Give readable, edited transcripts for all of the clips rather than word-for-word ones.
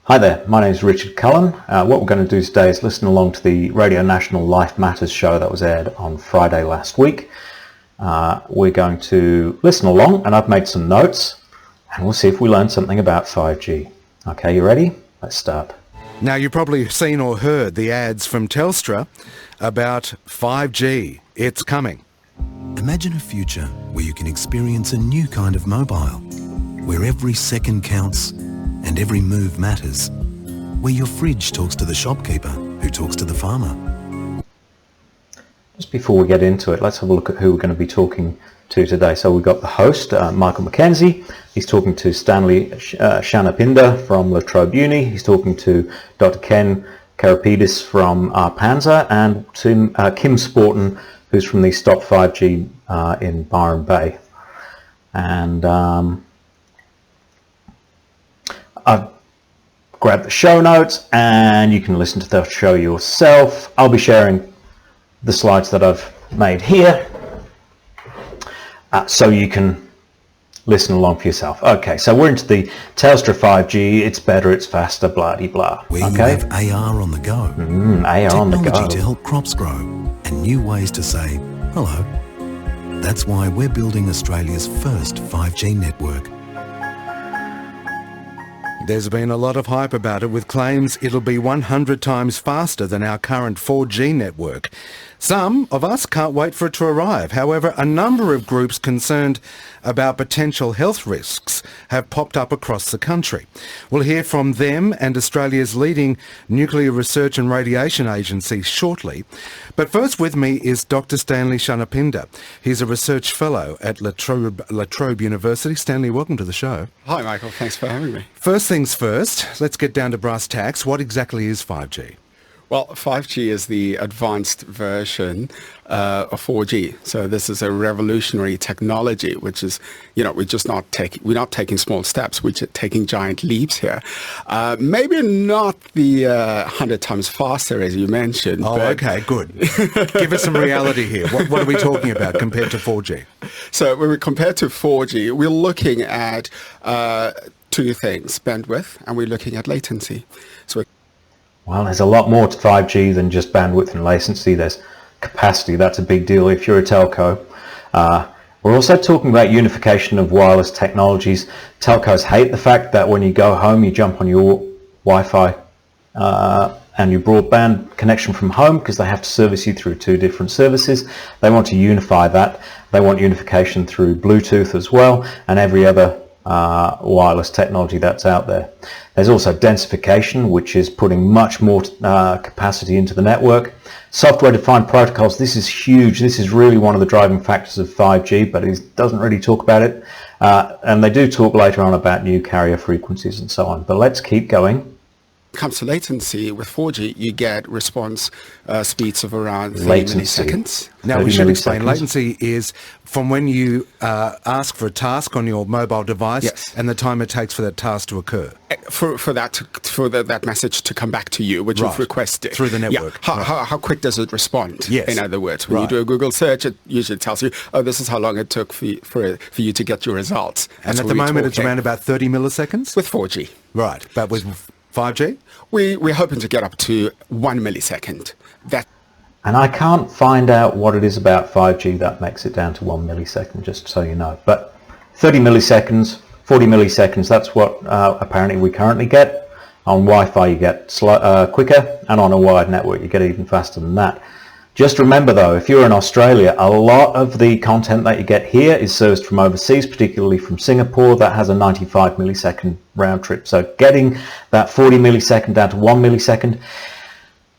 Hi there, my name is Richard Cullen. What we're going to do today is listen along to the Radio National Life Matters show that was aired on Friday last week. We're going to listen along, and I've made some notes, and we'll see if we learn something about 5G. Okay, you ready? Let's start. Now, you've probably seen or heard the ads from Telstra about 5G. It's coming. Imagine a future where you can experience a new kind of mobile, where every second counts and every move matters, where your fridge talks to the shopkeeper who talks to the farmer. Just before we get into it, let's have a look at who we're going to be talking to today. So we've got the host, Michael McKenzie. He's talking to Stanley Shanapinda from La Trobe Uni. He's talking to Dr Ken Karipidis from ARPANSA, and to Kim Sporton, who's from the Stop 5G in Byron Bay. And I've grabbed the show notes, and you can listen to the show yourself. I'll be sharing the slides that I've made here, so you can listen along for yourself. Okay, so we're into the Telstra 5G. It's better, it's faster, blah-de-blah. Where okay? You have AR on the go. AR on the go. Technology to help crops grow, and new ways to say hello. That's why we're building Australia's first 5G network. There's been a lot of hype about it, with claims it'll be 100 times faster than our current 4G network. Some of us can't wait for it to arrive. However, a number of groups concerned about potential health risks have popped up across the country. We'll hear from them and Australia's leading nuclear research and radiation agency shortly. But first with me is Dr Stanley Shanapinda. He's a research fellow at La Trobe University. Stanley, welcome to the show. Hi, Michael. Thanks for having me. First things first, let's get down to brass tacks. What exactly is 5G? Well, 5G is the advanced version of 4G. So this is a revolutionary technology, which is, we're not taking small steps, we're just taking giant leaps here. Maybe not the 100 times faster, as you mentioned. Oh, okay, good. Give us some reality here. What are we talking about compared to 4G? So when we compare to 4G, we're looking at two things, bandwidth, and we're looking at latency. Well, there's a lot more to 5G than just bandwidth and latency. There's capacity. That's a big deal if you're a telco. We're also talking about unification of wireless technologies. Telcos hate the fact that when you go home, you jump on your Wi-Fi and your broadband connection from home, because they have to service you through two different services. They want to unify that. They want unification through Bluetooth as well, and every other wireless technology that's out there. There's also densification, which is putting much more capacity into the network. Software-defined protocols, this is huge. This is really one of the driving factors of 5G, but it doesn't really talk about it. And they do talk later on about new carrier frequencies and so on. But let's keep going. When it comes to latency, with 4G, you get response speeds of around 30 milliseconds. Now, we should explain, latency is from when you ask for a task on your mobile device, yes, and the time it takes for that task to occur. For that message to come back to you, which you've requested. Through the network. Yeah. How quick does it respond? Yes. In other words, when you do a Google search, it usually tells you, oh, this is how long it took for you to get your results. And at the moment, it's around about 30 milliseconds? With 4G. Right. But with 5G? We're hoping to get up to 1 millisecond. And I can't find out what it is about 5G that makes it down to 1 millisecond, just so you know. But 30 milliseconds, 40 milliseconds, that's what apparently we currently get. On Wi-Fi you get quicker, and on a wired network you get even faster than that. Just remember though, if you're in Australia, a lot of the content that you get here is serviced from overseas, particularly from Singapore. That has a 95 millisecond round trip. So getting that 40 millisecond down to 1 millisecond,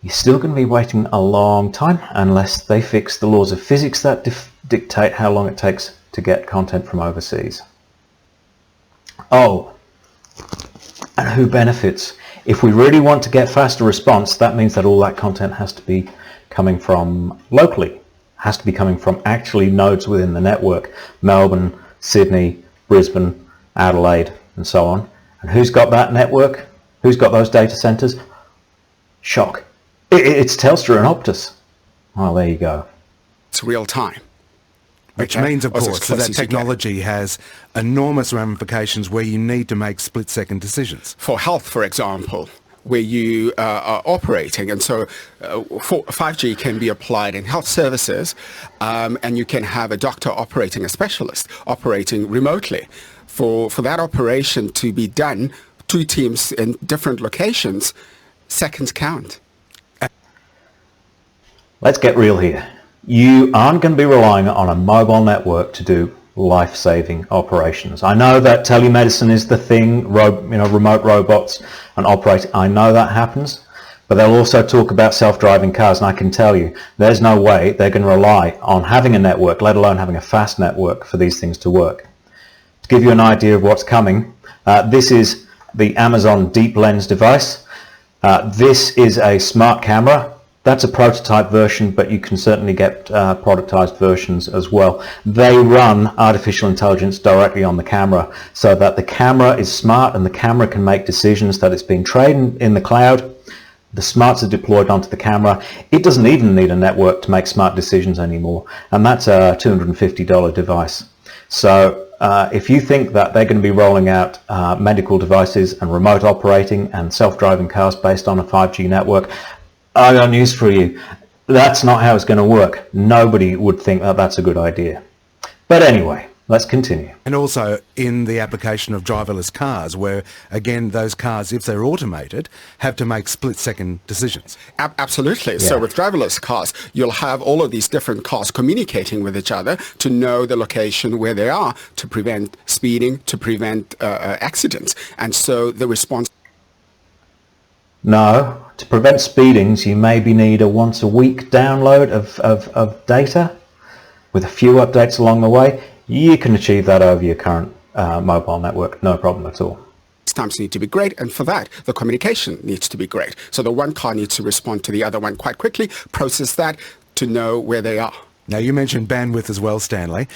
you're still going to be waiting a long time unless they fix the laws of physics that dictate how long it takes to get content from overseas. Oh, and who benefits? If we really want to get faster response, that means that all that content has to be coming from locally, has to be coming from actually nodes within the network. Melbourne, Sydney, Brisbane, Adelaide, and so on. And who's got that network? Who's got those data centers? Shock. It's Telstra and Optus. Well, there you go. It's real time. Which Okay? means, of Or as course, close that as you get. technology has enormous ramifications where you need to make split-second decisions. For health, for example, where you are operating. And so 5G can be applied in health services, and you can have a doctor operating, a specialist operating remotely. For that operation to be done, two teams in different locations, seconds count. Let's get real here. You aren't going to be relying on a mobile network to do life-saving operations. I know that telemedicine is the thing, remote robots and operating. I know that happens, but they'll also talk about self-driving cars, and I can tell you there's no way they're going to rely on having a network, let alone having a fast network, for these things to work. To give you an idea of what's coming, this is the Amazon Deep Lens device. This is a smart camera. That's a prototype version, but you can certainly get productized versions as well. They run artificial intelligence directly on the camera so that the camera is smart and the camera can make decisions, that it's being trained in the cloud. The smarts are deployed onto the camera. It doesn't even need a network to make smart decisions anymore, and that's a $250 device. So if you think that they're going to be rolling out medical devices and remote operating and self-driving cars based on a 5G network, I got news for you. That's not how it's going to work. Nobody would think that that's a good idea. But anyway, let's continue. And also in the application of driverless cars, where, again, those cars, if they're automated, have to make split-second decisions. Absolutely. Yeah. So with driverless cars, you'll have all of these different cars communicating with each other to know the location where they are, to prevent speeding, to prevent accidents. And so the response... No, to prevent speedings, you maybe need a once-a-week download of data with a few updates along the way. You can achieve that over your current mobile network, no problem at all. times need to be great, and for that, the communication needs to be great. So the one car needs to respond to the other one quite quickly, process that to know where they are. Now, you mentioned bandwidth as well, Stanley.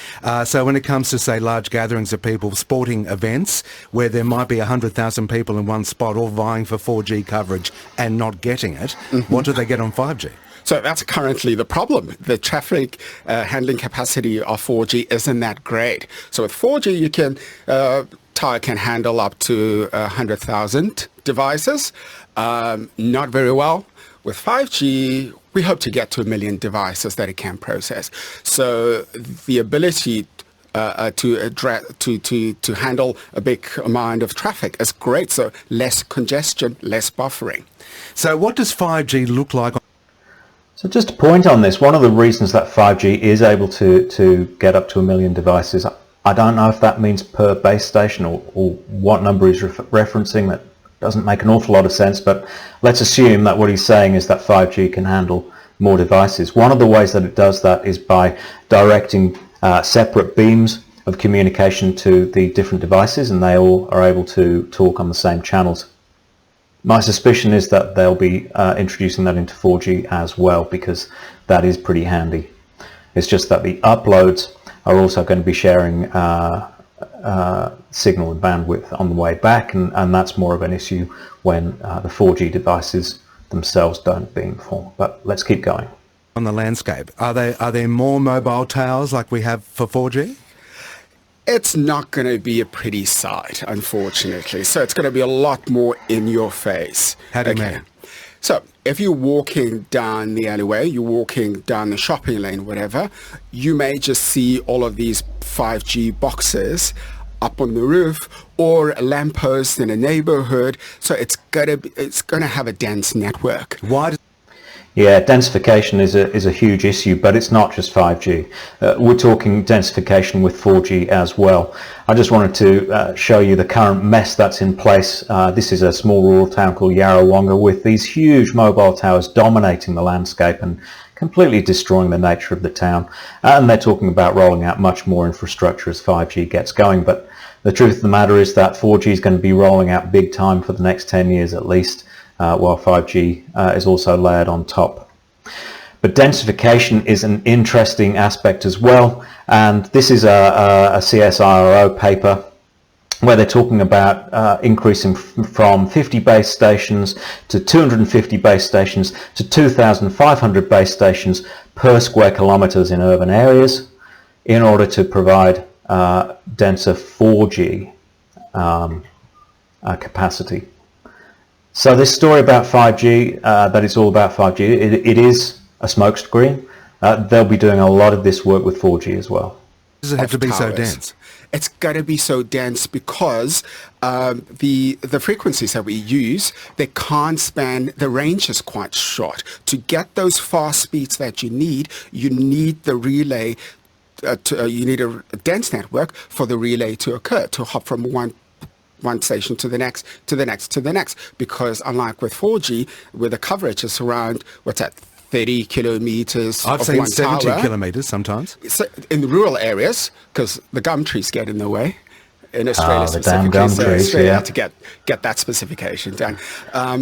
So when it comes to, say, large gatherings of people, sporting events, where there might be 100,000 people in one spot all vying for 4G coverage and not getting it, what do they get on 5G? So that's currently the problem. The traffic handling capacity of 4G isn't that great. So with 4G, tower can handle up to 100,000 devices. Not very well. With 5G, we hope to get to 1 million devices that it can process. So the ability to handle a big amount of traffic is great. So less congestion, less buffering. So what does 5G look like? So just a point on this, one of the reasons that 5G is able to get up to 1 million devices, I don't know if that means per base station or what number he's referencing. That doesn't make an awful lot of sense, but let's assume that what he's saying is that 5G can handle more devices. One of the ways that it does that is by directing separate beams of communication to the different devices, and they all are able to talk on the same channels. My suspicion is that they'll be introducing that into 4G as well, because that is pretty handy. It's just that the uploads are also going to be sharing signal and bandwidth on the way back, and that's more of an issue when the 4G devices themselves don't beamform. But let's keep going. On the landscape, are there more mobile towers like we have for 4G? It's not going to be a pretty sight, unfortunately. So it's going to be a lot more in your face. How do you mean? So if you're walking down the alleyway, you're walking down the shopping lane, whatever, you may just see all of these 5G boxes up on the roof or a lamppost in a neighborhood. So it's going to have a dense network. Why? Yeah, densification is a huge issue, but it's not just 5G. We're talking densification with 4G as well. I just wanted to show you the current mess that's in place. This is a small rural town called Yarrawonga with these huge mobile towers dominating the landscape and completely destroying the nature of the town. And they're talking about rolling out much more infrastructure as 5G gets going. But the truth of the matter is that 4G is going to be rolling out big time for the next 10 years at least. While 5G is also layered on top. But densification is an interesting aspect as well, and this is a CSIRO paper where they're talking about increasing from 50 base stations to 250 base stations to 2,500 base stations per square kilometres in urban areas. in order to provide denser 4G capacity. So this story about 5G, that it's all about 5G, it is a smokescreen. They'll be doing a lot of this work with 4G as well. Does it have to be so Towers. dense? It's got to be so dense because the frequencies that we use, they can't span, the range is quite short. To get those fast speeds that you need the relay, you need a dense network for the relay to occur, to hop from one station to the next, to the next, to the next. Because unlike with 4G, where the coverage is around, 30 kilometers I've of seen one 70 tower. kilometres sometimes. So in the rural areas, because the gum trees get in the way, in Australia the damn specifically, gum so trees, Australia yeah. had to get that specification done.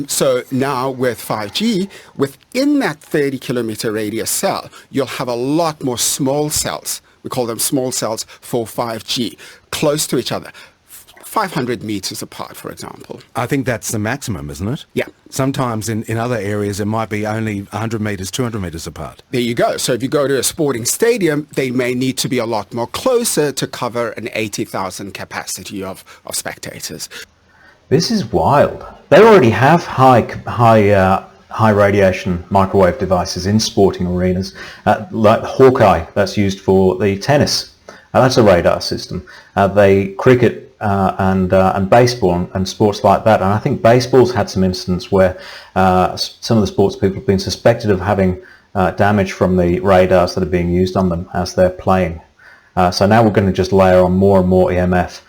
So now with 5G, within that 30 kilometer radius cell, you'll have a lot more small cells. We call them small cells for 5G, close to each other. 500 meters apart, for example. I think that's the maximum, isn't it? Yeah. Sometimes in other areas it might be only 100 metres, 200 metres apart. There you go. So if you go to a sporting stadium, they may need to be a lot more closer to cover an 80,000 capacity of spectators. This is wild. They already have high radiation microwave devices in sporting arenas, like the Hawkeye that's used for the tennis. That's a radar system. They cricket and baseball and sports like that. And I think baseball's had some incidents where some of the sports people have been suspected of having damage from the radars that are being used on them as they're playing. So now we're going to just layer on more and more EMF.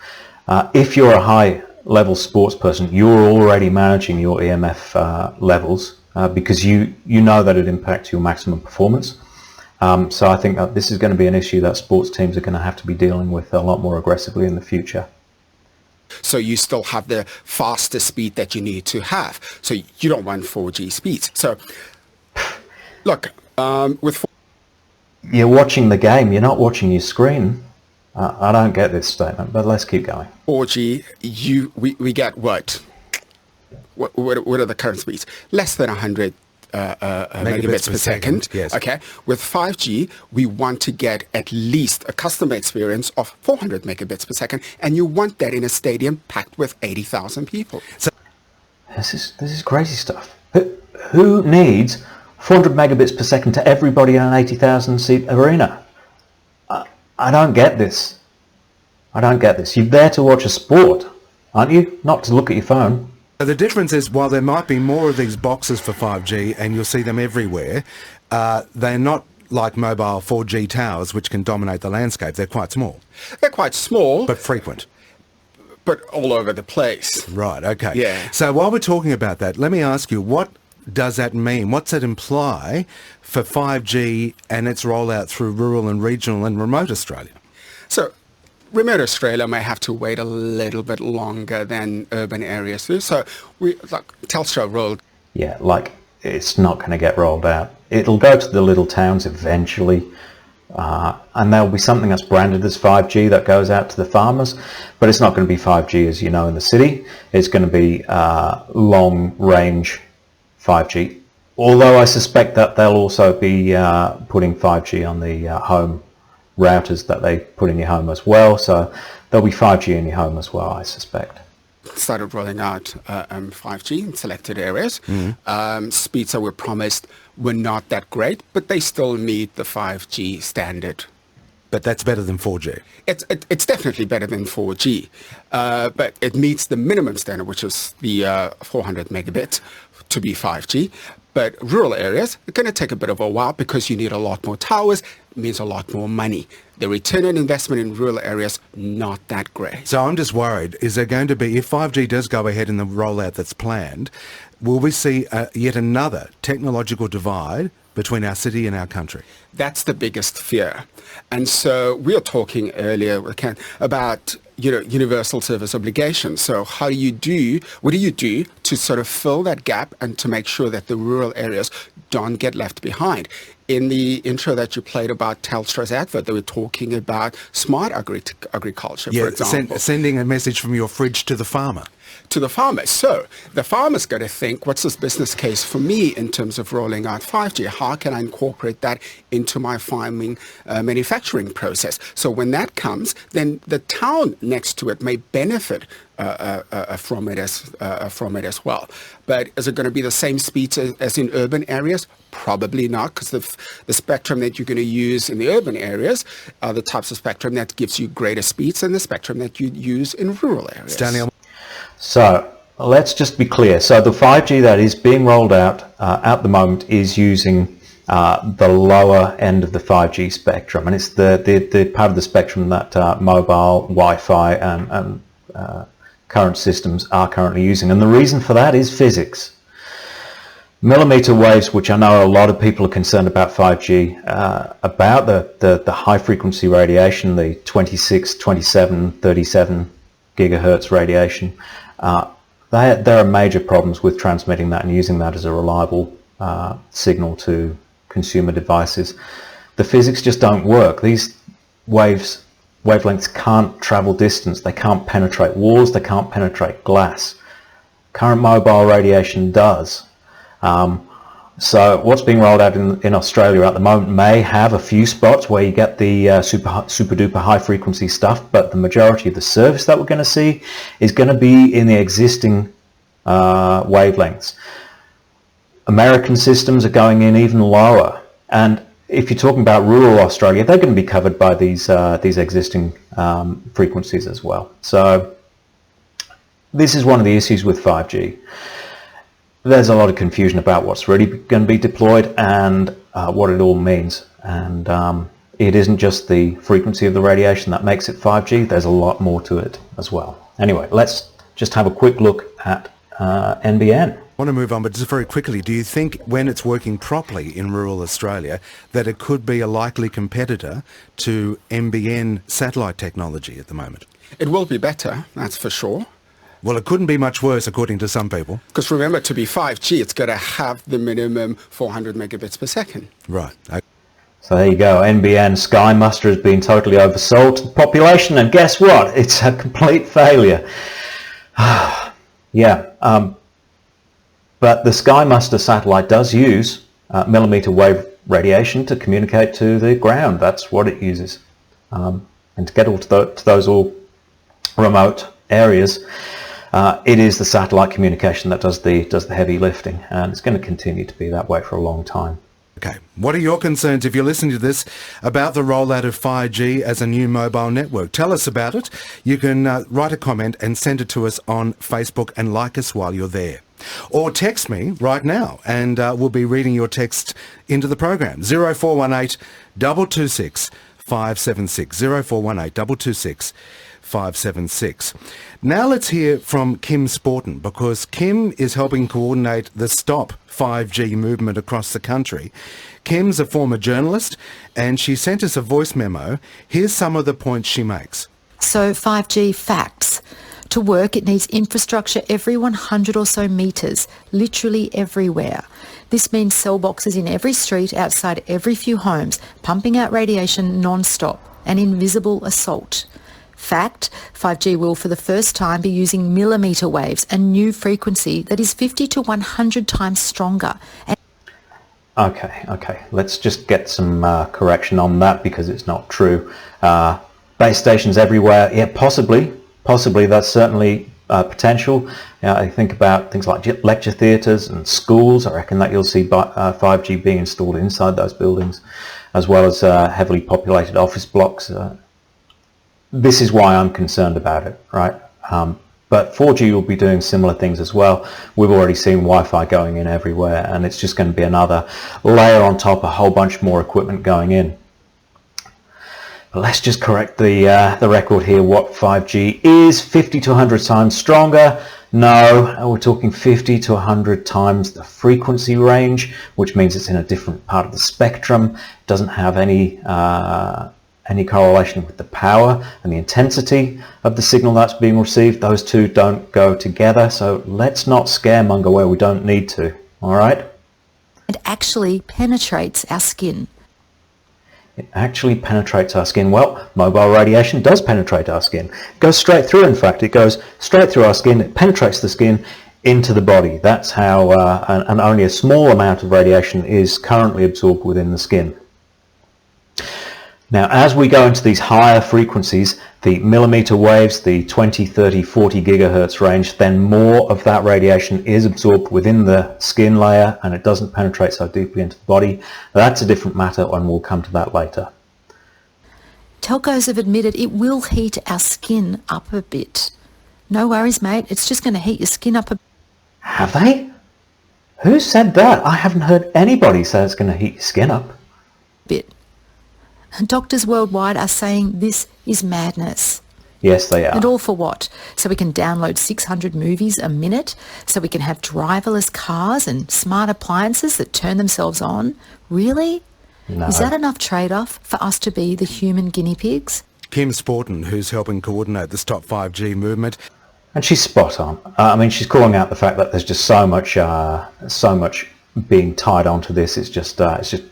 If you're a high-level sports person, you're already managing your EMF levels because you know that it impacts your maximum performance. So I think that this is going to be an issue that sports teams are going to have to be dealing with a lot more aggressively in the future. So you still have the faster speed that you need to have. So you don't want 4G speeds. So look, with You're watching the game, you're not watching your screen. I don't get this statement, but let's keep going. 4G, we get what are the current speeds? Less than 100 megabits per second. Yes. Okay. With 5G, we want to get at least a customer experience of 400 megabits per second, and you want that in a stadium packed with 80,000 people. This is crazy stuff. Who needs 400 megabits per second to everybody in an 80,000 seat arena? I don't get this. You're there to watch a sport, aren't you? Not to look at your phone. The difference is, while there might be more of these boxes for 5G and you'll see them everywhere, they're not like mobile 4G towers which can dominate the landscape. They're quite small. They're quite small, But frequent. but all over the place. Right, okay. Yeah. So while we're talking about that, let me ask you, what does that mean? What's that imply for 5G and its rollout through rural and regional and remote Australia? So remote Australia may have to wait a little bit longer than urban areas do. So Telstra rolled. Yeah, it's not going to get rolled out. It'll go to the little towns eventually, and there'll be something that's branded as 5G that goes out to the farmers, but it's not going to be 5G as you know in the city. It's going to be long-range 5G, although I suspect that they'll also be putting 5G on the home routers that they put in your home as well, so there'll be 5G in your home as well, I suspect. Started rolling out 5G in selected areas. Speeds that were promised were not that great, but they still meet the 5G standard. But that's better than 4G. It's definitely better than 4G, but it meets the minimum standard, which is the 400 megabit to be 5G. But rural areas are going to take a bit of a while because you need a lot more towers. It means a lot more money. The return on investment in rural areas, not that great. So I'm just worried, is there going to be, if 5G does go ahead in the rollout that's planned, will we see yet another technological divide between our city and our country? That's the biggest fear. And so we were talking earlier, Ken, about universal service obligations. So what do you do to sort of fill that gap and to make sure that the rural areas don't get left behind? In the intro that you played about Telstra's advert, they were talking about smart agriculture, for example. Sending a message from your fridge to the farmer. to the farmer. So the farmer's got to think, what's this business case for me in terms of rolling out 5G? How can I incorporate that into my farming manufacturing process? So when that comes, then the town next to it may benefit from it as well. But is it going to be the same speeds as in urban areas? Probably not, because the spectrum that you're going to use in the urban areas are the types of spectrum that gives you greater speeds than the spectrum that you use in rural areas. Stanley, So let's just be clear. So the 5G that is being rolled out at the moment is using the lower end of the 5G spectrum, and it's the part of the spectrum that mobile, Wi-Fi and current systems are currently using. And the reason for that is physics. Millimeter waves, which I know a lot of people are concerned about 5G, about the high frequency radiation, the 26, 27, 37 gigahertz radiation, there are major problems with transmitting that and using that as a reliable signal to consumer devices. The physics just don't work. These wavelengths can't travel distance, they can't penetrate walls, they can't penetrate glass. Current mobile radiation does. So what's being rolled out in Australia at the moment may have a few spots where you get the super duper high frequency stuff, but the majority of the service that we're going to see is going to be in the existing wavelengths. American systems are going in even lower, and if you're talking about rural Australia, they're going to be covered by these existing frequencies as well. So this is one of the issues with 5G. There's a lot of confusion about what's really going to be deployed and what it all means. And it isn't just the frequency of the radiation that makes it 5G. There's a lot more to it as well. Anyway, let's just have a quick look at NBN. I want to move on, but just very quickly, do you think when it's working properly in rural Australia that it could be a likely competitor to NBN satellite technology at the moment? It will be better, that's for sure. Well, it couldn't be much worse, according to some people. Because remember, to be 5G, it's got to have the minimum 400 megabits per second. Right. Okay. So there you go. NBN Sky Muster has been totally oversold to the population, and guess what? It's a complete failure. Yeah. But the Sky Muster satellite does use millimeter wave radiation to communicate to the ground. That's what it uses. And to get all to those all remote areas, it is the satellite communication that does the heavy lifting, and it's going to continue to be that way for a long time. Okay. What are your concerns, if you're listening to this, about the rollout of 5G as a new mobile network? Tell us about it. You can write a comment and send it to us on Facebook and like us while you're there. Or text me right now, and we'll be reading your text into the program. 0418 226 576. 0418 226 576. Now let's hear from Kim Sporton, because Kim is helping coordinate the Stop 5G movement across the country. Kim's a former journalist, and she sent us a voice memo. Here's some of the points she makes. So 5G facts. To work, it needs infrastructure every 100 or so metres, literally everywhere. This means cell boxes in every street, outside every few homes, pumping out radiation non-stop, an invisible assault. Fact, 5G will for the first time be using millimetre waves, a new frequency that is 50 to 100 times stronger. Okay, let's just get some correction on that, because it's not true. Base stations everywhere, yeah, possibly that's certainly potential. I think about things like lecture theatres and schools. I reckon that you'll see 5G being installed inside those buildings, as well as heavily populated office blocks. This is why I'm concerned about it, right? But 4G will be doing similar things as well. We've already seen Wi-Fi going in everywhere, and it's just going to be another layer on top, a whole bunch more equipment going in. But let's just correct the record here. What 5G is: 50 to 100 times stronger. No, we're talking 50 to 100 times the frequency range, which means it's in a different part of the spectrum. It doesn't have any correlation with the power and the intensity of the signal that's being received. Those two don't go together, so let's not scaremonger where we don't need to, all right? It actually penetrates our skin. It actually penetrates our skin. Well, mobile radiation does penetrate our skin. It goes straight through, in fact. It goes straight through our skin. It penetrates the skin into the body. That's how, and only a small amount of radiation is currently absorbed within the skin. Now, as we go into these higher frequencies, the millimeter waves, the 20, 30, 40 gigahertz range, then more of that radiation is absorbed within the skin layer and it doesn't penetrate so deeply into the body. That's a different matter, and we'll come to that later. Telcos have admitted it will heat our skin up a bit. No worries, mate. It's just going to heat your skin up a bit. Have they? Who said that? I haven't heard anybody say it's going to heat your skin up. And doctors worldwide are saying this is madness. Yes, they are. And all for what? So we can download 600 movies a minute? So we can have driverless cars and smart appliances that turn themselves on? Really? No. Is that enough trade-off for us to be the human guinea pigs? Kim Sporton, who's helping coordinate the Stop 5G movement. And she's spot on. I mean, she's calling out the fact that there's just so much being tied onto this. It's just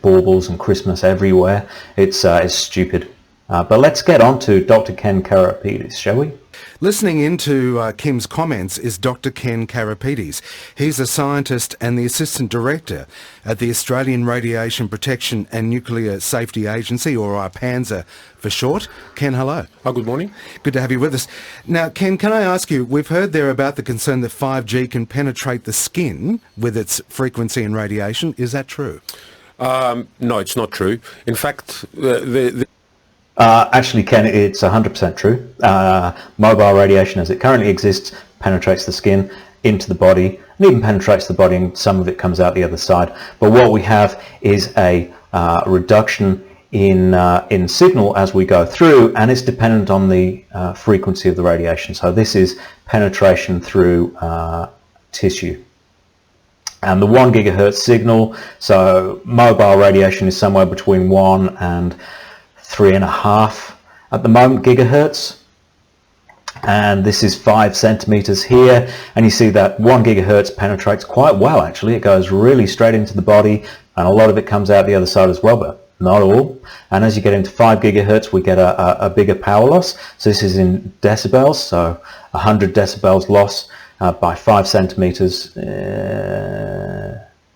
baubles and Christmas everywhere. It's stupid. But let's get on to Dr. Ken Karipidis, shall we? Listening into Kim's comments is Dr. Ken Karipidis. He's a scientist and the Assistant Director at the Australian Radiation Protection and Nuclear Safety Agency, or ARPANSA for short. Ken, hello. Oh, good morning. Good to have you with us. Now, Ken, can I ask you, we've heard there about the concern that 5G can penetrate the skin with its frequency and radiation. Is that true? No, it's not true. In fact, Actually, Ken, it's 100% true. Mobile radiation as it currently exists penetrates the skin into the body, and even penetrates the body, and some of it comes out the other side. But what we have is a reduction in signal as we go through, and it's dependent on the frequency of the radiation. So this is penetration through tissue. And the 1 gigahertz signal, so mobile radiation is somewhere between 1 and 3.5 at the moment gigahertz, and this is 5 centimeters here, and you see that 1 gigahertz penetrates quite well. Actually, it goes really straight into the body, and a lot of it comes out the other side as well, but not all. And as you get into 5 gigahertz, we get a bigger power loss. So this is in decibels, so 100 decibels loss by 5 centimeters,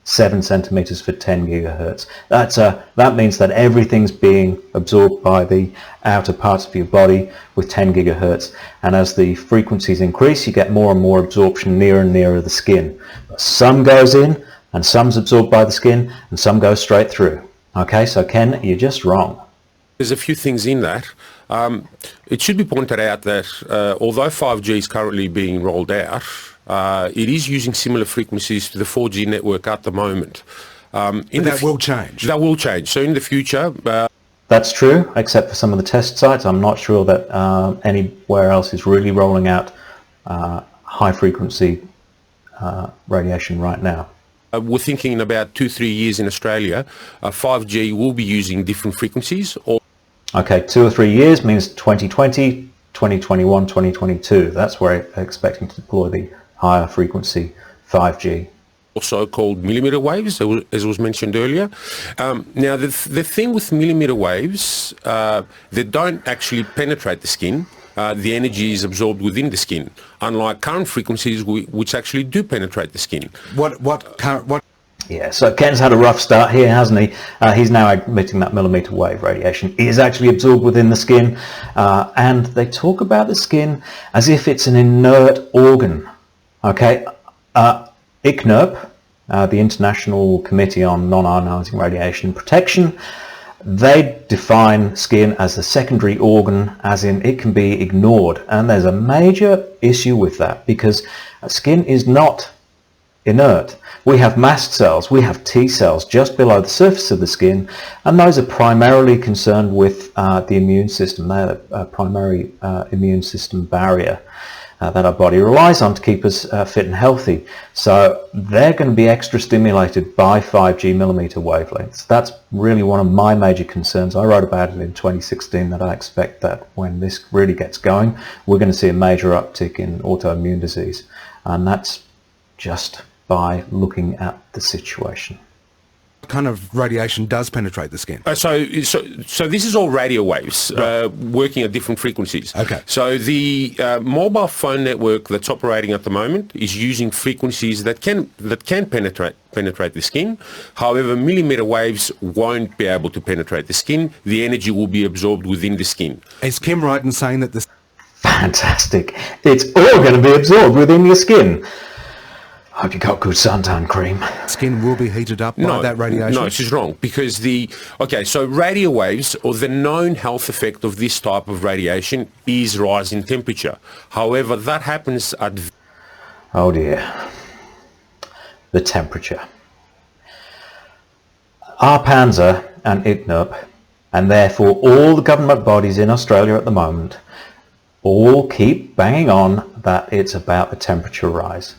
7 centimeters for 10 gigahertz. That means that everything's being absorbed by the outer parts of your body with 10 gigahertz, and as the frequencies increase, you get more and more absorption nearer and nearer the skin. But some goes in, and some's absorbed by the skin, and some goes straight through. Okay, so Ken, you're just wrong. there's a few things in that. It should be pointed out that although 5G is currently being rolled out, it is using similar frequencies to the 4G network at the moment. That will change. That will change. So in the future... That's true, except for some of the test sites. I'm not sure that anywhere else is really rolling out high-frequency radiation right now. We're thinking in about 2-3 years in Australia, 5G will be using different frequencies. Okay, 2 or 3 years means 2020, 2021, 2022. That's where I'm expecting to deploy the higher frequency 5G. Also called millimeter waves, as was mentioned earlier. Now, the thing with millimeter waves, they don't actually penetrate the skin. The energy is absorbed within the skin, unlike current frequencies which actually do penetrate the skin. What? Yeah, so Ken's had a rough start here, hasn't he? He's now admitting that millimeter wave radiation is actually absorbed within the skin, and they talk about the skin as if it's an inert organ. Okay, ICNIRP, the International Committee on Non-Ionizing Radiation Protection, they define skin as the secondary organ, as in it can be ignored, and there's a major issue with that because skin is not inert. We have mast cells, we have T cells just below the surface of the skin, and those are primarily concerned with the immune system. They're a primary immune system barrier that our body relies on to keep us fit and healthy. So they're going to be extra stimulated by 5G millimeter wavelengths. That's really one of my major concerns. I wrote about it in 2016 that I expect that when this really gets going, we're going to see a major uptick in autoimmune disease. And that's just by looking at the situation. What kind of radiation does penetrate the skin? So this is all radio waves working at different frequencies. Okay. So the mobile phone network that's operating at the moment is using frequencies that can penetrate the skin. However, millimeter waves won't be able to penetrate the skin. The energy will be absorbed within the skin. Is Kim right in saying that the Fantastic. It's all going to be absorbed within your skin. Hope you got good suntan cream. skin will be heated up by that radiation? No, she's wrong, because so radio waves, or the known health effect of this type of radiation, is rise in temperature. However, that happens at... Oh dear. The temperature. ARPANSA and ICNURP, and therefore all the government bodies in Australia at the moment, all keep banging on that it's about the temperature rise.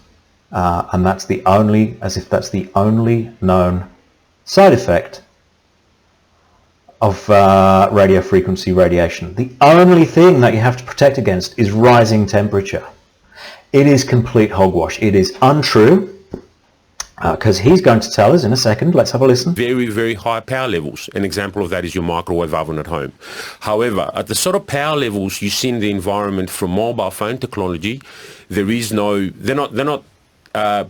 And that's the only, as if that's the only known side effect of radio frequency radiation. The only thing that you have to protect against is rising temperature. It is complete hogwash. It is untrue, because he's going to tell us in a second. Let's have a listen. Very, very high power levels. An example of that is your microwave oven at home. However, at the sort of power levels you see in the environment from mobile phone technology, they're not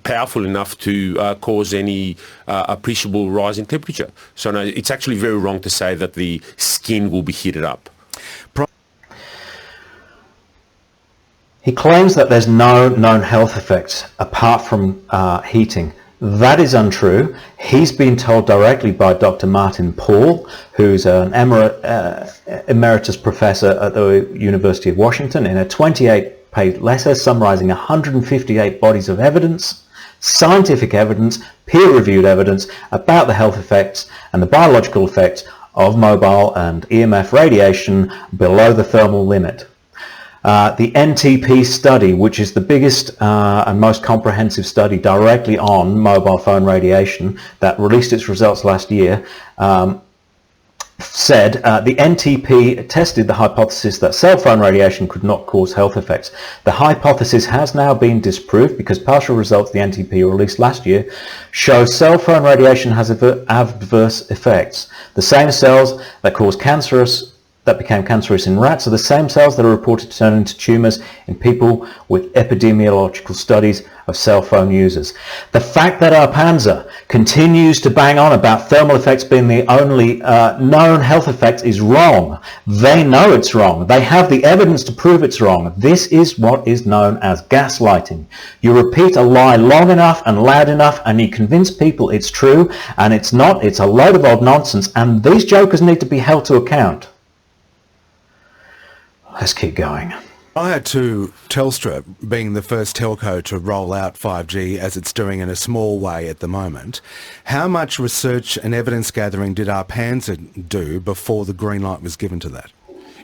powerful enough to cause any appreciable rise in temperature. So no, it's actually very wrong to say that the skin will be heated up. He claims that there's no known health effects apart from heating. That is untrue. He's been told directly by Dr. Martin Paul, who's an emeritus professor at the University of Washington, in a 28-page letter summarizing 158 bodies of evidence, scientific evidence, peer-reviewed evidence about the health effects and the biological effects of mobile and EMF radiation below the thermal limit. The NTP study, which is the biggest and most comprehensive study directly on mobile phone radiation, that released its results last year, said the NTP tested the hypothesis that cell phone radiation could not cause health effects. The hypothesis has now been disproved because partial results the NTP released last year show cell phone radiation has adverse effects. The same cells that became cancerous in rats are the same cells that are reported to turn into tumours in people with epidemiological studies of cell phone users. The fact that ARPANSA continues to bang on about thermal effects being the only known health effects is wrong. They know it's wrong. They have the evidence to prove it's wrong. This is what is known as gaslighting. You repeat a lie long enough and loud enough and you convince people it's true, and it's not. It's a load of old nonsense, and these jokers need to be held to account. Let's keep going. Prior to Telstra being the first telco to roll out 5G, as it's doing in a small way at the moment, how much research and evidence gathering did ARPANSA do before the green light was given to that?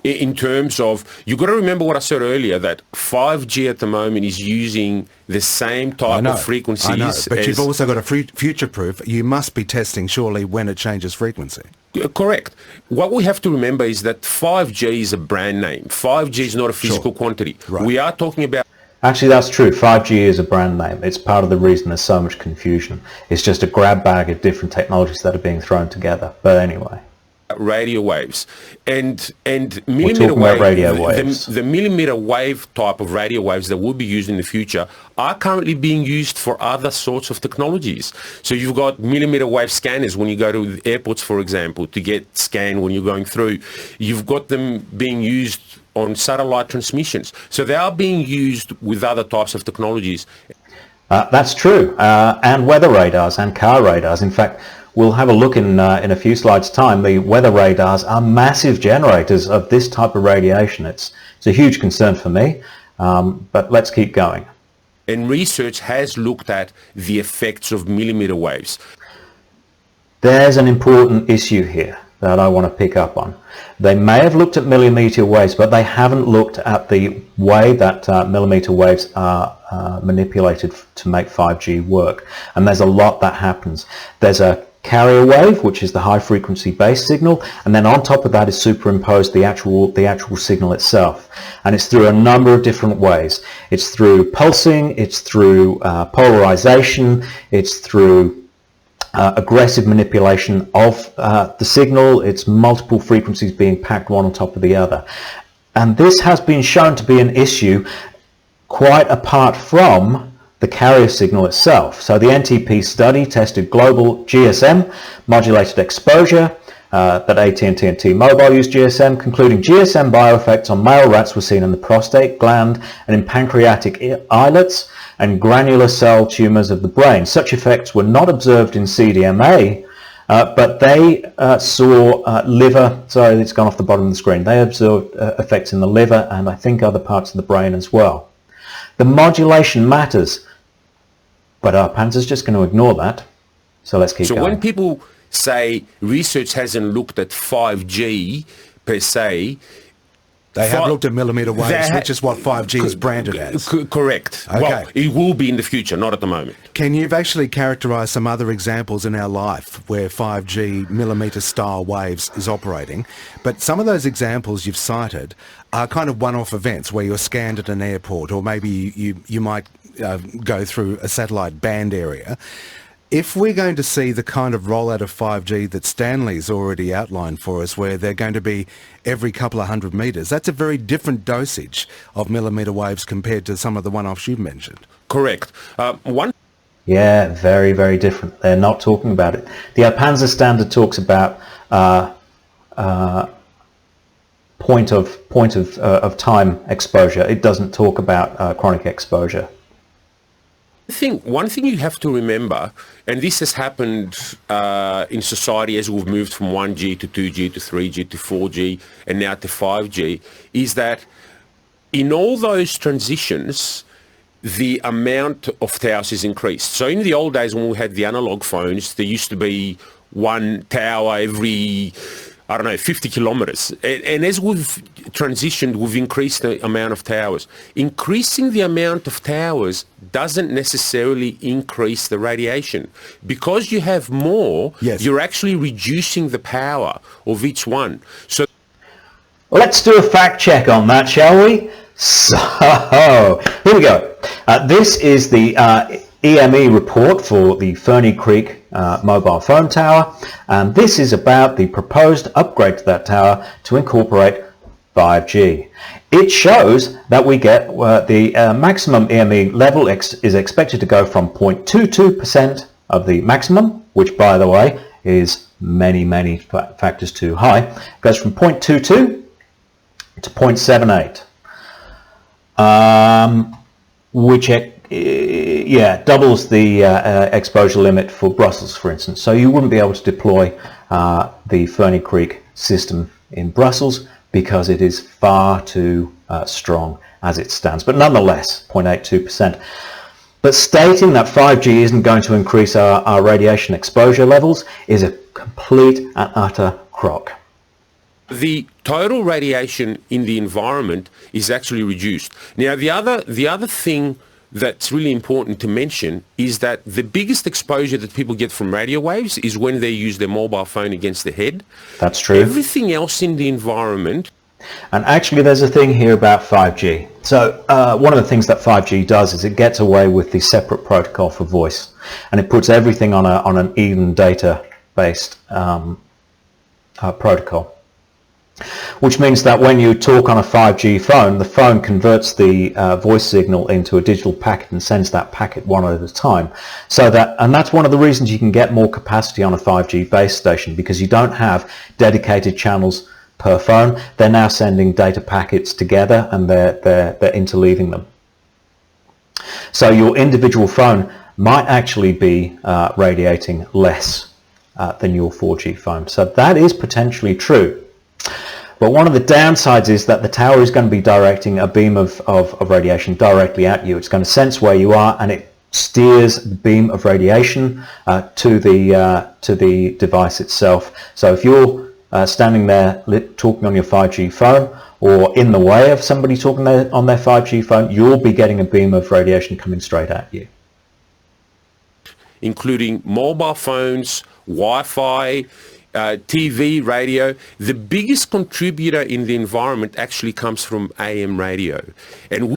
In terms of, you've got to remember what I said earlier, that 5G at the moment is using the same type of frequencies. I know, but you've also got to future-proof. You must be testing, surely, when it changes frequency. Correct. What we have to remember is that 5G is a brand name. 5G is not a physical quantity. Right. We are talking about... Actually, that's true. 5G is a brand name. It's part of the reason there's so much confusion. It's just a grab bag of different technologies that are being thrown together. But anyway. Radio waves and millimeter waves. The millimeter wave type of radio waves that will be used in the future are currently being used for other sorts of technologies. So you've got millimeter wave scanners when you go to airports, for example, to get scanned when you're going through. You've got them being used on satellite transmissions. So they are being used with other types of technologies. That's true. And weather radars and car radars. In fact, we'll have a look in a few slides' time. The weather radars are massive generators of this type of radiation. It's a huge concern for me, but let's keep going. And research has looked at the effects of millimeter waves. There's an important issue here that I want to pick up on. They may have looked at millimeter waves, but they haven't looked at the way that millimeter waves are manipulated to make 5G work. And there's a lot that happens. There's a carrier wave, which is the high frequency base signal, and then on top of that is superimposed the actual signal itself, and it's through a number of different ways. It's through pulsing, it's through polarization, it's through aggressive manipulation of the signal. It's multiple frequencies being packed one on top of the other. And this has been shown to be an issue quite apart from the carrier signal itself. So the NTP study tested global GSM modulated exposure that AT&T and T-Mobile used GSM, concluding GSM bioeffects on male rats were seen in the prostate gland and in pancreatic islets and granular cell tumours of the brain. Such effects were not observed in CDMA, but they saw liver, sorry, it's gone off the bottom of the screen. They observed effects in the liver and I think other parts of the brain as well. The modulation matters, but ARPANSA's just going to ignore that. So let's keep going. So when people say research hasn't looked at 5G per se, they have looked at millimetre waves, which is what 5G is branded as. Correct. Okay. Well, it will be in the future, not at the moment. Ken, you've actually characterised some other examples in our life where 5G millimetre style waves is operating, but some of those examples you've cited are kind of one-off events where you're scanned at an airport, or maybe you might go through a satellite band area. If we're going to see the kind of rollout of 5G that Stanley's already outlined for us, where they're going to be every couple of 100 metres, that's a very different dosage of millimetre waves compared to some of the one-offs you've mentioned. Correct. Yeah, very, very different. They're not talking about it. The ARPANSA standard talks about point of time exposure. It doesn't talk about chronic exposure. One thing you have to remember, and this has happened in society as we've moved from 1G to 2G to 3G to 4G and now to 5G, is that in all those transitions, the amount of towers is increased. So in the old days when we had the analog phones, there used to be one tower every, 50 kilometers. And as we've transitioned, we've increased the amount of towers. Increasing the amount of towers doesn't necessarily increase the radiation. Because you have more, yes, you're actually reducing the power of each one. So let's do a fact check on that, shall we? So, here we go. This is the EME report for the Ferny Creek mobile phone tower, and this is about the proposed upgrade to that tower to incorporate 5G. It shows that we get the maximum EME level is expected to go from 0.22% of the maximum, which by the way is many factors too high. It goes from 0.22 to 0.78, which doubles the exposure limit for Brussels, for instance. So you wouldn't be able to deploy the Ferny Creek system in Brussels because it is far too strong as it stands. But nonetheless, 0.82%. But stating that 5G isn't going to increase our radiation exposure levels is a complete and utter crock. The total radiation in the environment is actually reduced. Now, the other thing that's really important to mention is that the biggest exposure that people get from radio waves is when they use their mobile phone against the head. That's true. Everything else in the environment. And actually there's a thing here about 5G. So one of the things that 5G does is it gets away with the separate protocol for voice, and it puts everything on an even data based protocol. Which means that when you talk on a 5G phone, the phone converts the voice signal into a digital packet and sends that packet one at a time. And that's one of the reasons you can get more capacity on a 5G base station, because you don't have dedicated channels per phone. They're now sending data packets together and they're interleaving them. So your individual phone might actually be radiating less than your 4G phone. So that is potentially true. But one of the downsides is that the tower is going to be directing a beam of radiation directly at you. It's going to sense where you are, and it steers the beam of radiation to the device itself. So if you're standing there talking on your 5G phone, or in the way of somebody talking on their 5G phone, you'll be getting a beam of radiation coming straight at you. Including mobile phones, Wi-Fi, TV, radio. The biggest contributor in the environment actually comes from AM radio. And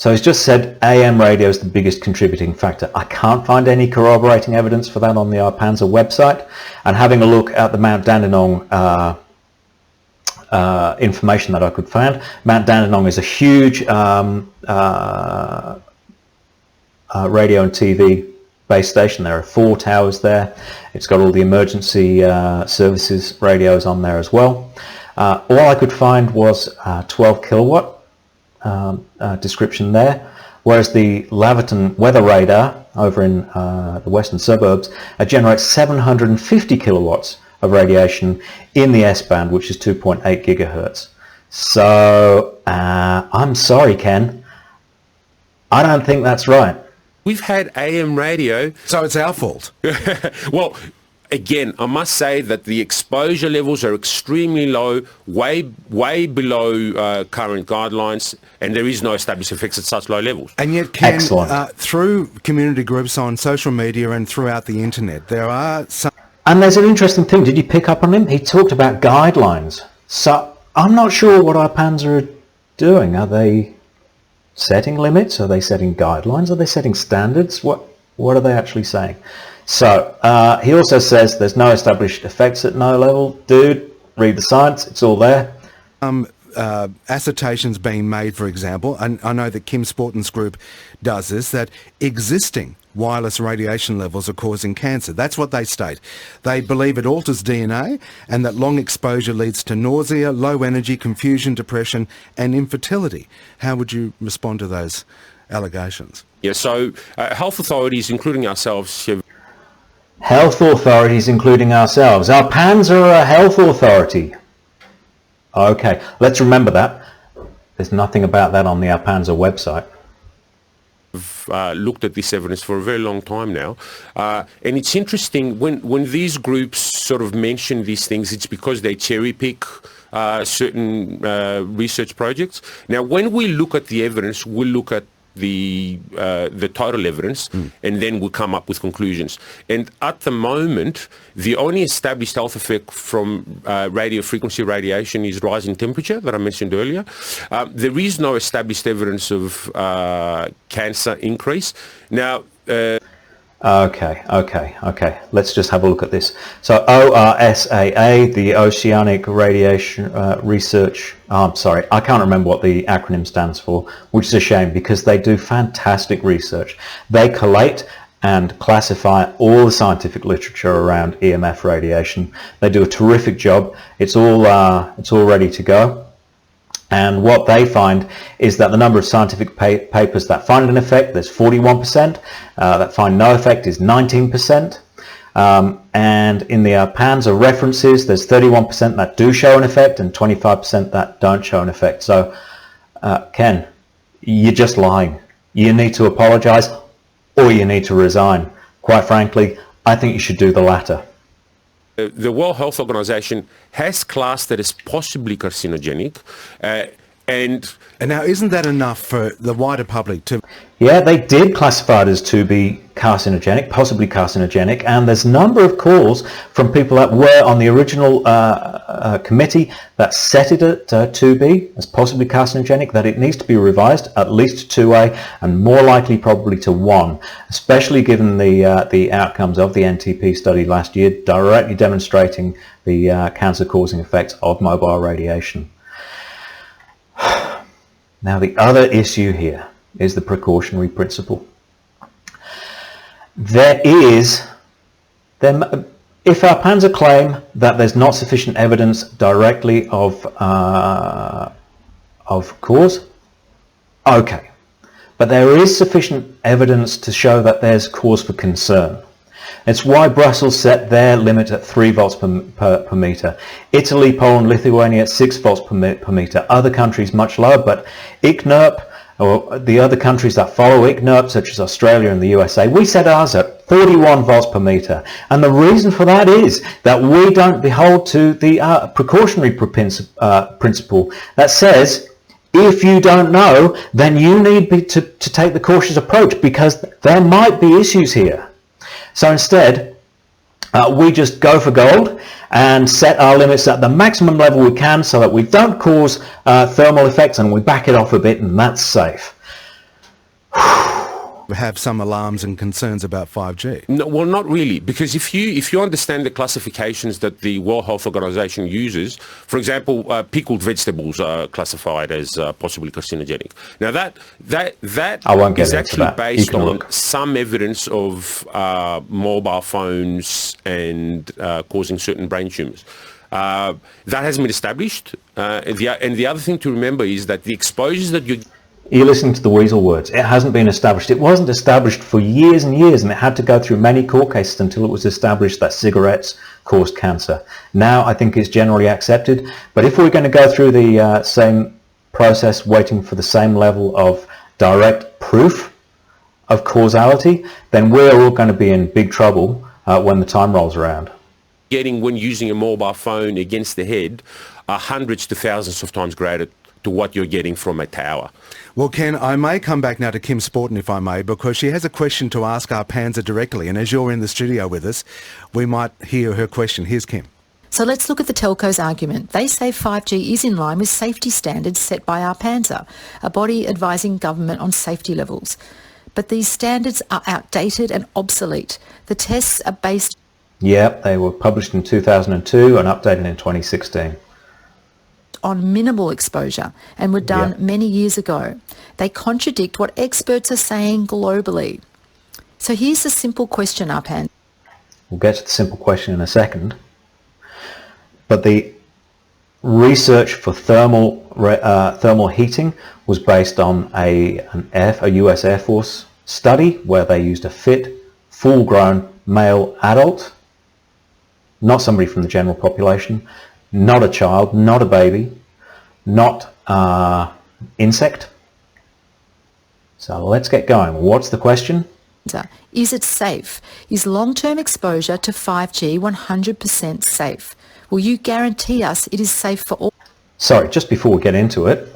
So he's just said AM radio is the biggest contributing factor. I can't find any corroborating evidence for that on the ARPANSA website. And having a look at the Mount Dandenong information that I could find, Mount Dandenong is a huge radio and TV base station. There are 4 towers there. It's got all the emergency services radios on there as well. All I could find was 12 kilowatt description there, whereas the Laverton weather radar over in the western suburbs generates 750 kilowatts of radiation in the S-band, which is 2.8 gigahertz. So I'm sorry, Ken, I don't think that's right. We've had AM radio. So it's our fault. Well, again, I must say that the exposure levels are extremely low, way below current guidelines, and there is no established effects at such low levels. And yet, Ken, Excellent. Through community groups on social media and throughout the internet, there are some... And there's an interesting thing. Did you pick up on him? He talked about guidelines. So I'm not sure what ARPANSA are doing. Are they setting limits? Are they setting guidelines? Are they setting standards? What are they actually saying? So he also says there's no established effects at no level. Dude, read the science. It's all there. Assertions being made, for example, and I know that Kim Sporton's group does this, that existing wireless radiation levels are causing cancer. That's what they state. They believe it alters DNA and that long exposure leads to nausea, low energy, confusion, depression and infertility. How would you respond to those allegations? Yeah, so health authorities, including ourselves, have... Health authorities, including ourselves. ARPANSA are a health authority. Okay, let's remember that. There's nothing about that on the ARPANSA website. Looked at this evidence for a very long time now, and it's interesting when these groups sort of mention these things, it's because they cherry pick certain research projects. Now, when we look at the evidence, we look at the total evidence, and then we come up with conclusions. And at the moment, the only established health effect from radio frequency radiation is rising temperature that I mentioned earlier. There is no established evidence of cancer increase. Now, Okay. Let's just have a look at this. So ORSAA, the Oceanic Radiation Research, I'm sorry, I can't remember what the acronym stands for, which is a shame because they do fantastic research. They collate and classify all the scientific literature around EMF radiation. They do a terrific job. It's all ready to go. And what they find is that the number of scientific papers that find an effect, there's 41%, that find no effect is 19%, and in the ARPANSA references, there's 31% that do show an effect and 25% that don't show an effect. So, Ken, you're just lying. You need to apologise or you need to resign. Quite frankly, I think you should do the latter. The World Health Organization has classed it as possibly carcinogenic, and now isn't that enough for the wider public to... Yeah, they did classify it as to be carcinogenic, possibly carcinogenic, and there's a number of calls from people that were on the original committee that set it at 2B as possibly carcinogenic, that it needs to be revised at least to 2A and more likely probably to 1, especially given the outcomes of the NTP study last year directly demonstrating the cancer-causing effects of mobile radiation. Now, the other issue here is the precautionary principle. If ARPANSA claim that there's not sufficient evidence directly of cause, okay, but there is sufficient evidence to show that there's cause for concern. It's why Brussels set their limit at 3 volts per meter. Italy, Poland, Lithuania at 6 volts per meter. Other countries much lower, but ICNIRP, or the other countries that follow ICNIRP, such as Australia and the USA, we set ours at 41 volts per meter. And the reason for that is that we don't behold to the precautionary principle that says, if you don't know, then you need to take the cautious approach because there might be issues here. So instead, we just go for gold and set our limits at the maximum level we can so that we don't cause thermal effects and we back it off a bit and that's safe. have some alarms and concerns about 5G? No, well, not really, because if you understand the classifications that the World Health Organization uses, for example, pickled vegetables are classified as possibly carcinogenic. Now that I won't get is into actually that. based on Look. some evidence of mobile phones and causing certain brain tumors. That hasn't been established. And the other thing to remember is that the exposures that You're listening to the weasel words. It hasn't been established. It wasn't established for years and years, and it had to go through many court cases until it was established that cigarettes caused cancer. Now I think it's generally accepted, but if we're going to go through the same process, waiting for the same level of direct proof of causality, then we're all going to be in big trouble when the time rolls around. getting when using a mobile phone against the head are hundreds to thousands of times greater to what you're getting from a tower. Well, Ken, I may come back now to Kim Sporton, if I may, because she has a question to ask ARPANSA directly, and as you're in the studio with us, we might hear her question. Here's Kim. So let's look at the telco's argument. They say 5G is in line with safety standards set by ARPANSA, a body advising government on safety levels. But these standards are outdated and obsolete. The tests are based... Yep, they were published in 2002 and updated in 2016. ...on minimal exposure and were done many years ago. They contradict what experts are saying globally. So here's a simple question, ARPANSA. We'll get to the simple question in a second. But the research for thermal heating was based on a US Air Force study where they used a fit, full-grown male adult, not somebody from the general population, not a child, not a baby, not insect. So let's get going. What's the question? Is it safe? Is long-term exposure to 5G 100% safe? Will you guarantee us it is safe for all? Sorry, just before we get into it,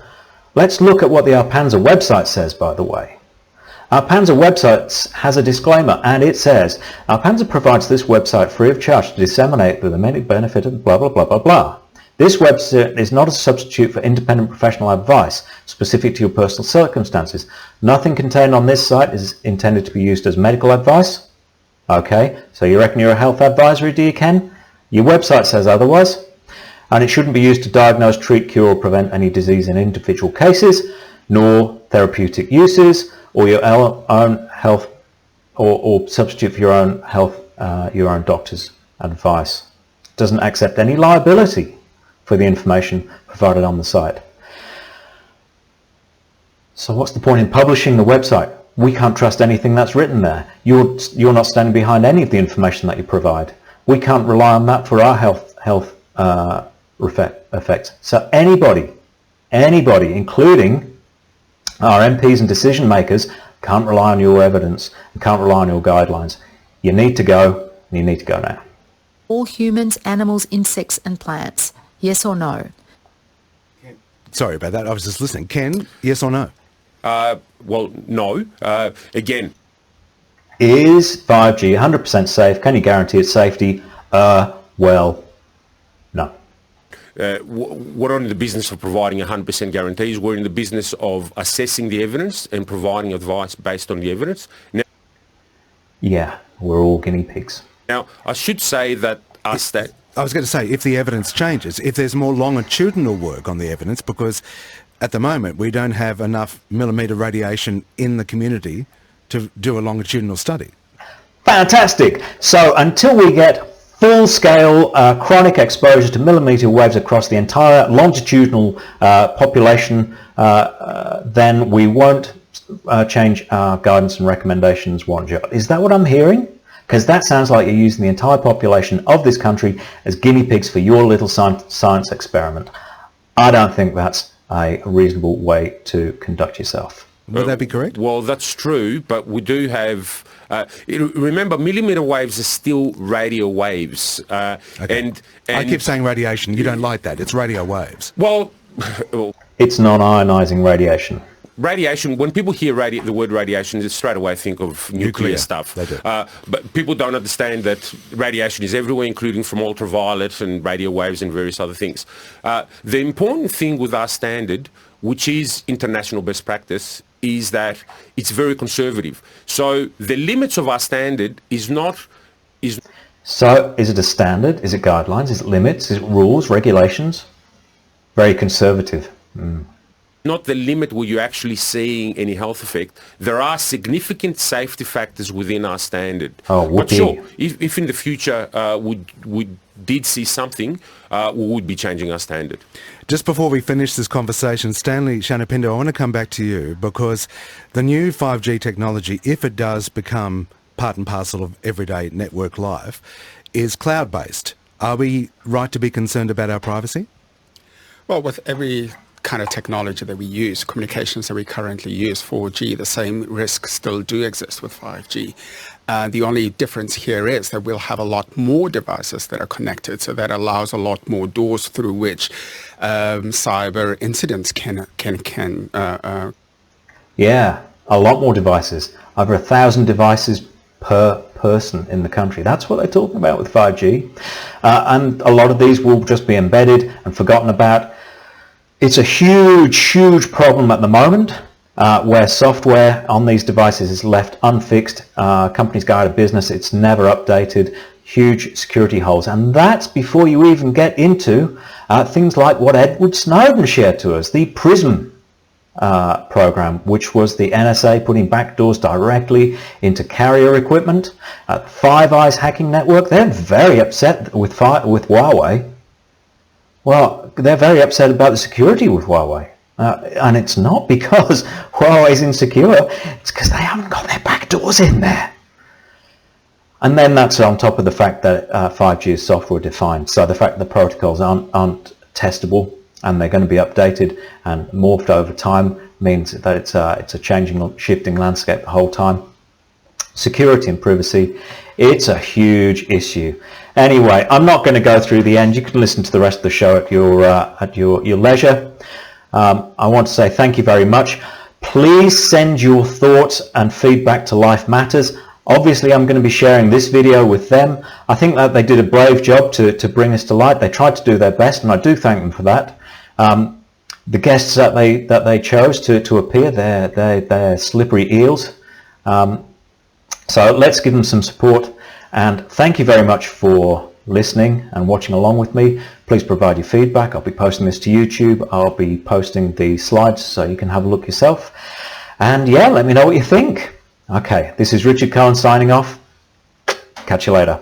let's look at what the ARPANSA website says, by the way. ARPANSA website has a disclaimer, and it says, ARPANSA provides this website free of charge to disseminate for the many benefit of blah, blah, blah, blah, blah. This website is not a substitute for independent professional advice specific to your personal circumstances. Nothing contained on this site is intended to be used as medical advice. Okay, so you reckon you're a health advisory, do you, Ken? Your website says otherwise. And it shouldn't be used to diagnose, treat, cure or prevent any disease in individual cases, nor therapeutic uses, or your own health, or substitute for your own health, your own doctor's advice. It doesn't accept any liability for the information provided on the site. So what's the point in publishing the website? We can't trust anything that's written there. You're not standing behind any of the information that you provide. We can't rely on that for our health effects. So anybody, including our MPs and decision makers, can't rely on your evidence and can't rely on your guidelines. You need to go, and you need to go now. All humans, animals, insects and plants. Yes or no? Sorry about that. I was just listening. Ken, yes or no? Well, no. Again, is 5G 100% safe? Can you guarantee its safety? Well, no. We're not in the business of providing 100% guarantees. We're in the business of assessing the evidence and providing advice based on the evidence. Now, yeah, we're all guinea pigs. Now, I should say that I was going to say, if the evidence changes, if there's more longitudinal work on the evidence, because at the moment we don't have enough millimetre radiation in the community to do a longitudinal study. Fantastic. So until we get full-scale chronic exposure to millimetre waves across the entire longitudinal population, then we won't change our guidance and recommendations one jot. Is that what I'm hearing? Because that sounds like you're using the entire population of this country as guinea pigs for your little science experiment. I don't think that's a reasonable way to conduct yourself. Would that be correct? Well, that's true, but we do have... remember, millimetre waves are still radio waves. Okay. And I keep saying radiation. You don't like that. It's radio waves. Well, it's non-ionising radiation. Radiation, when people hear the word radiation, they straight away think of nuclear stuff. They do. But people don't understand that radiation is everywhere, including from ultraviolet and radio waves and various other things. The important thing with our standard, which is international best practice, is that it's very conservative. So the limits of our standard is not... So is it a standard? Is it guidelines? Is it limits? Is it rules, regulations? Very conservative. Not the limit where you're actually seeing any health effect. There are significant safety factors within our standard. Oh, but sure, if in the future we did see something, we would be changing our standard. Just before we finish this conversation, Stanley Shanapinda, I want to come back to you because the new 5G technology, if it does become part and parcel of everyday network life, is cloud-based. Are we right to be concerned about our privacy? Well, with every kind of technology that we use, communications that we currently use, 4G, the same risks still do exist with 5G. The only difference here is that we'll have a lot more devices that are connected, so that allows a lot more doors through which cyber incidents can Yeah, a lot more devices. Over 1,000 devices per person in the country. That's what they're talking about with 5G. And a lot of these will just be embedded and forgotten about. It's a huge problem at the moment where software on these devices is left unfixed. Companies go out of business. It's never updated. Huge security holes. And that's before you even get into things like what Edward Snowden shared to us, the PRISM program, which was the NSA putting backdoors directly into carrier equipment. Five Eyes hacking network, they're very upset with Huawei. Well, they're very upset about the security with Huawei. And it's not because Huawei's insecure, it's because they haven't got their backdoors in there. And then that's on top of the fact that 5G is software defined. So the fact that the protocols aren't testable and they're going to be updated and morphed over time means that it's a changing, shifting landscape the whole time. Security and privacy, it's a huge issue. Anyway, I'm not going to go through the end. You can listen to the rest of the show at your leisure. I want to say thank you very much. Please send your thoughts and feedback to Life Matters. Obviously, I'm going to be sharing this video with them. I think that they did a brave job to bring this to light. They tried to do their best, and I do thank them for that. The guests that they chose to appear, they're slippery eels. So let's give them some support. And thank you very much for listening and watching along with me. Please provide your feedback. I'll be posting this to YouTube. I'll be posting the slides so you can have a look yourself. And yeah, let me know what you think. Okay, this is Richard Cohen signing off. Catch you later.